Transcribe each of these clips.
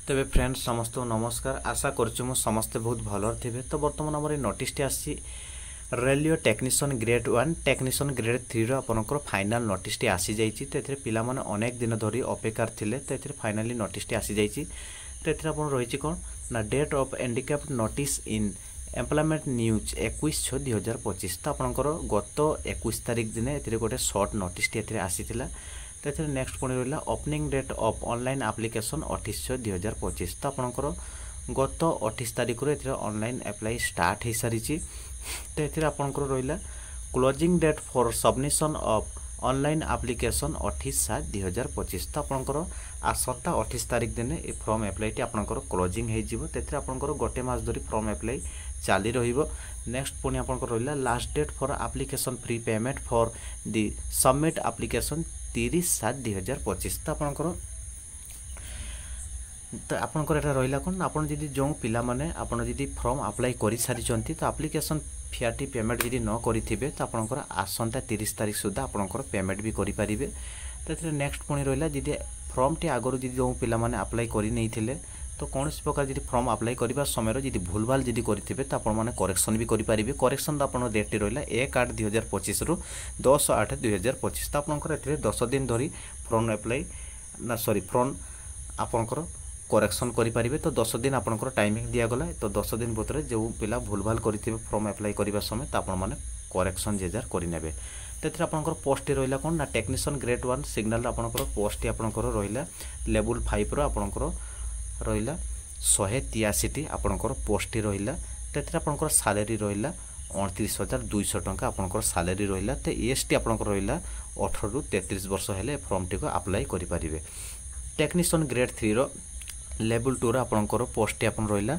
तेबे फ्रेंड्स समस्त नमस्कार। आशा करूँ समस्ते बहुत भल थे। तो बर्तमान आम नोटिस आसी railway technician grade 1 technician grade 3 आपंकर फाइनाल नोटिस आसी जाइए। तो ये पिला माने अनेक दिन धरी अपेक्षार थिले। तो ये फाइनाली नोटिस आसी जाइए। तो ये आप रही कौन ना date of handicapped notice in employment news 21/6/2025। तो आपंकर गत 21 तारिख दिन ये गोटे सर्ट नोटिस आसी। तो ये नेक्स्ट पुणी रहा opening date of online application 28/6/2025। तो आपंकर गत 28 तारिख रे ऑनलाइन अप्लाई स्टार्ट हो सारी। तो ये आपंकर रहा closing date for submission of online application 28/7/2025। तो आपंकर आसंता 28 तारिख दिन ये फॉर्म अप्लाई आपंकर क्लोजिंग हो। तो ये आपंकर गोटे मास धरी फॉर्म अप्लाई चाली रहिबो। नेक्स्ट पुणी आपंकर रहा last date for application free payment for the submit application 30/7/2025। तो आपंकर एटा रहा कौन आपन जदि जो पिला माने आपन जदि फॉर्म अप्लाई कर सारी तो एप्लिकेशन फियाटी पेमेंट जदि न करेंगे तो आपंकर आसंता 30 तारिख सुधा आपंकर पेमेंट भी करेंगे। तो ये नेक्स्ट पुणी रहा जदि फॉर्म टी आगु जदि जो पिला माने अप्लाई कर नहीं थिले तो कौन प्रकार जब फॉर्म अप्लाई करने समय जब भूल भाल जब करेंगे तो आपने करेक्शन भी करेंगे। करेक्शन आप डेट रहा 1/8/2025 रु 10/8/2025। तो आपंकर 10 दिन धरी फॉर्म अप्लाई ना सॉरी फॉर्म आपंकर करेक्शन करेंगे। तो 10 दिन आपंकर टाइमिंग दिगला। तो 10 दिन भितर जो पिला भूल भाल करेंगे फॉर्म अप्लाई करने समय तो आपने करेक्शन जेजार करने। तो ये आपंकर पोस्ट रहा कौन ना टेक्नीशियन ग्रेड 1 सिग्नल आपंकर पोस्ट आपंकर रहा लेवल 5 आपंकर रहा 183 आपंकर पोस्ट रहा। तो ये आपंकर सालेरी रहा 29,200 टंका आपंकर सालेरी रहा। तो एज टी आपंकर रहा 18 रु 33 वर्ष हेले फॉर्म टी को अप्लाई करेंगे। टेक्नीशियन ग्रेड 3 रो लेवल 2 आपंकर पोस्ट आपन रहा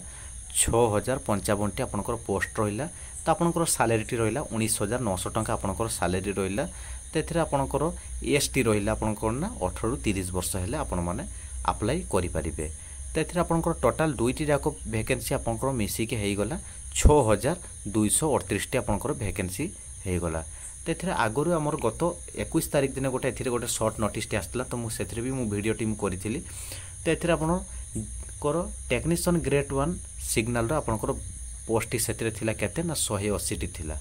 6055 टी आपंकर पोस्ट रहा। तो आपंकर सालेरी रहा 19,900 टंका आपंकर सालेरी रहा। तो ये आपंकर एज टी रहा आपंकर ना 18 रु 30 वर्ष हेले आपण माने अप्लाई करेंगे। तो ये आपंकर टोटाल दुईटी जाक वैकेंसी आपंकर मिसिकी होगला 6,238 टी आपंकर वैकेंसी होगला। तो ये आगुरी आमर गत 21 तारिख दिन गोटे गोटे सर्ट नोटिस आसला। तो मुझे भी वीडियो टीम करी। तो ये आपंकर टेक्नीशियन ग्रेड 1 सिग्नल आपंकर पोस्ट से केते ना 180 टी थिला।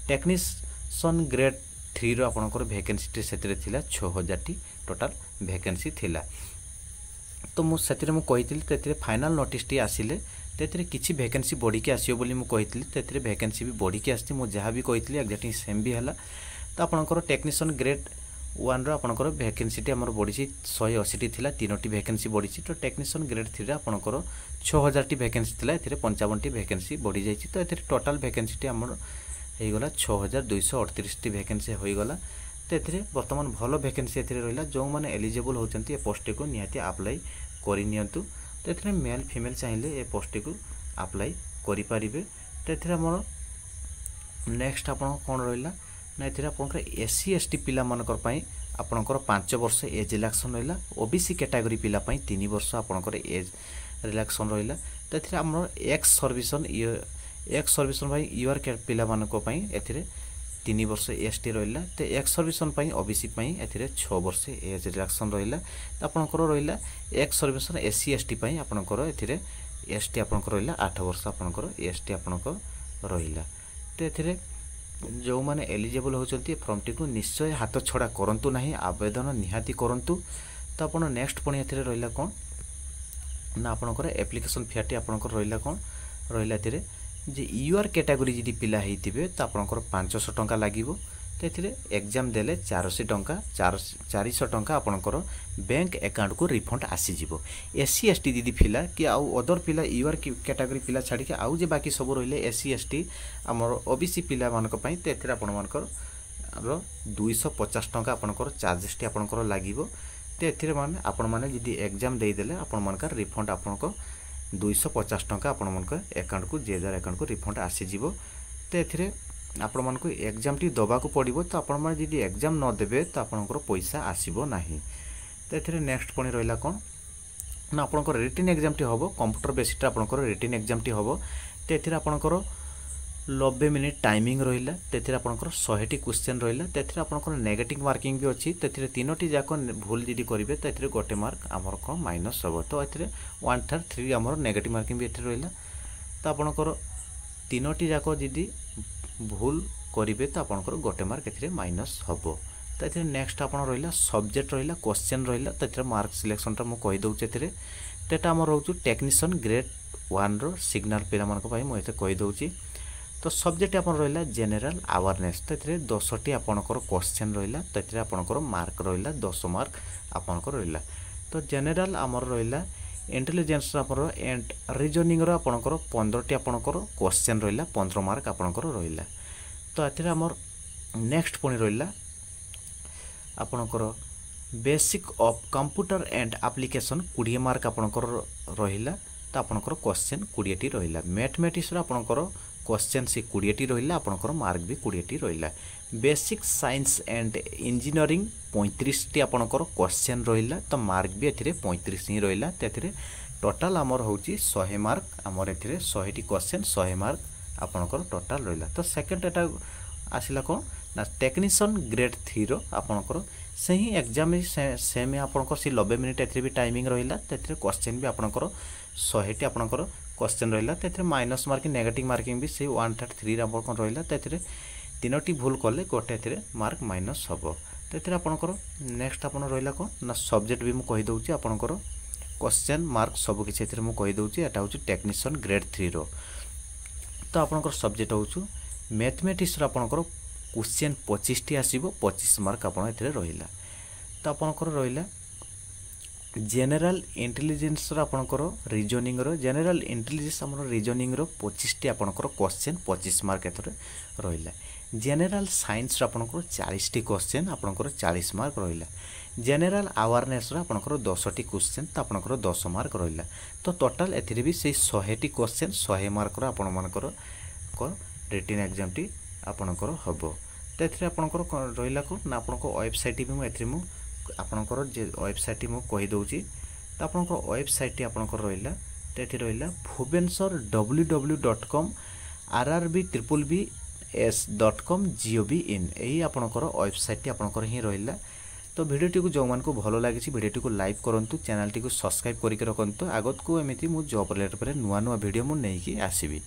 टेक्नीशियन ग्रेड 3 रो आपंकर वैकेंसी से 6,000 टी टोटाल वैकेंसी थिला। तो मुझे कही तो फाइनाल नोटिस टी आसिले तो ये किसी वैकेंसी बढ़ी आसो बोली मुझे तो ये वैकेंसी भी बढ़ी आसी मुझे जहाँ भी कही एक्जाक्टली सेम भी है। तो आपंकर टेक्नीशियन ग्रेड 1 रो आपंकर वैकेंसी आमर बढ़ी 180 टी थिला 3टी वैकेंसी बढ़ी। तो टेक्नीशियन ग्रेड 3 आपंकर 6,000 टी वैकेंसी थिला ये 55 टी वैकेंसी बढ़ी जाइए। तो ये टोटाल वैकेंसी आमर होगला 6,238 टी वैकेंसी होगला। तो ये बर्तमान भल वैकेंसी रहा जो मैंने एलिजिबल होती पोस्ट को निहाती अप्लाई करनी। तो ये मेल फीमेल चाहिए ये पोस्ट को अप्लाई करेंगे। तो ये आम नेक्स्ट आप कौन रहा ना ये आप SC ST पिला आपंकर 5 वर्ष एज रिलैक्सन रहा। OBC कैटेगरी पिला 3 वर्ष आपंकर एज रिलैक्सन रहा। तो ये आम एक्स सर्विसन यूआर पिला ए 3 वर्ष ST रहा। तो एक्स सर्विसन OBC ए 6 वर्ष एज रिलैक्सन रहा। तो आपंकर रहा एक्स सर्विसन SC ST आपंकर ए ST आपंकर रहा 8 वर्ष आपंकर ST आपंकर रहा। तो ये जो मैंने एलिजिबल होती फॉर्म टी को निश्चय हाथ छड़ा करूँ ना आवेदन निहाती करूँ। तो आप नेक्स्ट पुणी ए रहा कौन ना आपंकर एप्लिकेशन फियाटी आपंकर रहा कौन रहा जे यूआर कैटेगरी जी पिला होते तो आपंकर 500 टंका लगे। तो ये एग्जाम देले 400 टंका 400 टंका आपंकर बैंक अकाउंट को रिफंड आसीज। SC ST दीदी पिला कि आउ अदर पिला यूआर कैटेगरी पिला छाड़ी आउ जे बाकी सब रही SC ST आमर OBC पिला मानक पई। तो ये आपंकर 250 टंका आपंकर चार्जेस टी आपंकर लगे। तो ये माने आपण माने जदि एग्जाम देदेले आपण मानकर रिफंड आपंकर 250 टंका आपण मानक अकाउंट को जेजार अकाउंट को रिफंड आसीज। तो ये आपण मानक एग्जाम टी दबा को पड़ो। तो आपण माने जदि एग्जाम न देबे तो आपंकर पैसा आसीबो नाही। तो ये नेक्स्ट पुणी रहा कौन ना आपंकर रिटन एग्जाम टी हम कंप्यूटर बेसिस आपंकर रिटन एग्जाम टी हम। तो ये आपंकर 90 मिनिट टाइमिंग रहिला तेथिरे आपनकर 100टी क्वेश्चन रहिला तेथिरे आपनकर नेगेटिव मार्किंग भी अछि तेथिरे तीनोटी जाक भूल जदि करिवे तेथिरे गोटे मार्क हमर को माइनस हबो तो एथिरे 1/3 3 हमर नेगेटिव मार्किंग भी एथिरे रहिला तो आपनकर तीनोटी जाक जदि भूल करिवे तो आपनकर गोटे मार्क एथिरे माइनस हबो तो एथिरे नेक्स्ट आपन रहिला सब्जेक्ट रहिला क्वेश्चन रहिला तेथिरे मार्क सिलेक्शन टा मु कहि दउचे एथिरे तेटा हमर रहउछु टेक्नीशियन ग्रेड 1 रो सिग्नल पिला मानक पई मु एते कहि दउची तो सब्जेक्ट आपन रहिला जनरल अवेयरनेस तेथिरे 10टी आपनकर क्वेश्चन रहिला तेथिरे आपनकर मार्क रहिला 10 मार्क आपनकर रहिला तो जनरल हमर रहिला इंटेलिजेंस आपन एंड रीजनिंग रो आपनकर 15टी आपनकर क्वेश्चन रहिला 15 मार्क आपनकर रहिला तो एथिरे हमर नेक्स्ट पुनी रहिला आपनकर basic of computer and application 20 mark आपनकर रहिला तो आपनकर क्वेश्चन 20 टी रहिला मैथमेटिक्स रो आपनकर क्वेश्चन से 20 टी रहिला आपनकर मार्क भी 20 टी रहिला basic science and engineering 35 T आपनकर क्वेश्चन रहिला तो मार्क भी एथिरे 35 ही रहिला तेथिरे टोटल हमर होची 100 मार्क हमर एथिरे 100 टी क्वेश्चन 100 मार्क आपनकर टोटल रहिला तो सेकंड एटा आसिला कोन ना टेक्नीशियन ग्रेड 3 रो आपनकर सही एग्जाम सेम आपनकर से 90 मिनिट एथिरे भी टाइमिंग रहिला तेथिरे क्वेश्चन भी आपनकर 100 टी आपनकर क्वेश्चन रहिला तेथिरे माइनस मार्किंग नेगेटिव मार्किंग भी से 1/3 आपनकर रहिला तेथिरे तीनोटी भूल करले गोटे एथिरे मार्क माइनस हबो तेथिरे आपनकर नेक्स्ट आपन रहिला को ना सब्जेक्ट भी मु कहि दउची आपनकर क्वेश्चन मार्क सब किछ एथिरे मु कहि दउची एटा होची टेक्नीशियन ग्रेड 3 रो तो आपनकर सब्जेक्ट होछु मैथमेटिक्स रो आपनकर क्वेश्चन 25 टी आसीबो 25 मार्क आपन एथिरे रहिला तो आपनकर रहिला जनरल इंटेलिजेंस रो आपनकर रीजनिंग रो जनरल इंटेलिजेंस हमर रीजनिंग रो 25 टी आपनकर क्वेश्चन 25 मार्क एथिरे रहिला जनरल साइंस रो आपनकर 40 टी क्वेश्चन आपनकर 40 मार्क रहिला जनरल अवेयरनेस रो आपनकर 10 टी क्वेश्चन तो आपनकर 10 मार्क रहिला तो टोटल एथिरे भी से 100 टी क्वेश्चन 100 मार्क रो आपन मानकर को रिटन एग्जाम टी आपनकर हबो तेथरे आपनकर रहिला को ना आपनको वेबसाइट भी मु एथरे मु आपनकर जे वेबसाइट मु कहि दउची तो आपनकर वेबसाइट आपनकर रहिला तेथि रहिला bhubaneswar.www.com rrb.bs.com gov.in एही आपनकर वेबसाइट आपनकर ही रहिला तो वीडियो को जो मान को भलो लागिछि वीडियो को लाइक करंतु चैनल को सब्सक्राइब करिके रखंतु आगत को एमिति मु जॉब रिलेटेड पर नुवा नुवा वीडियो मु नेकी आसीबी।